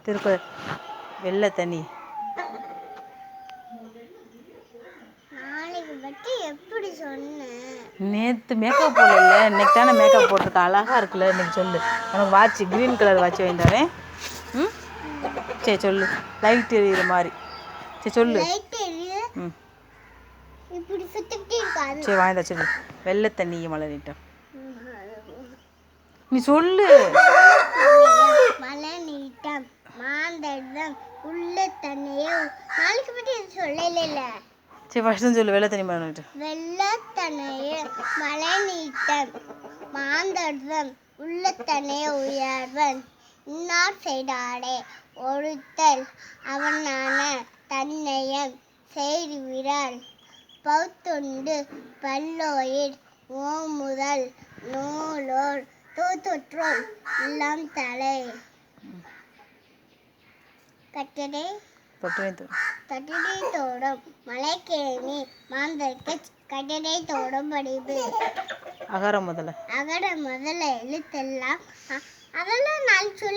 திருக்குறள் வெள்ளை தண்ணி. நேற்று மேக்கப் போடல, இன்னைக்கு தானே மேக்கப் போட்டிருக்க. அழகாக இருக்குல்ல இன்னைக்கு. சொல்லு. உனக்கு வாட்ச் க்ரீன் கலர் வாட்ச் வாங்கிட்டாரே. ம் சரி சொல்லு. லைட் எரியுற மாதிரி. சரி சொல்லு. ம் சரி வாங்கிட்டா சொல்லு. வெள்ளை தண்ணி மழை நீட்டம். நீ சொல்லு. மழை நீட்டம் மாந்தடம் உள்ள தண்ணியை நாளைக்கு பற்றி சொல்லல. சரி ஃபஸ்ட்டு சொல்லு. வெள்ளை தண்ணி மழை நீட்டம். வெள்ளை தண்ணியை மழை நீட்டம் மாந்தடம் உள்ள தண்ணியை உயர்வன் இன்னார் செய்தாடே ஒருத்தல் அவனான தன்னையம் செய்விரால் பௌத்துண்டு பல்லோயிர் ஓமுதல் நூலோர் தூத்துற்றோல் எல்லாம் தலை கட்டடை தோடும் மலைக்கேணி மாந்தர்க்கு கட்டடை தோடும் படிப்பு. அகர முதல எழுத்தெல்லாம் அதெல்லாம் நான் சொல்லி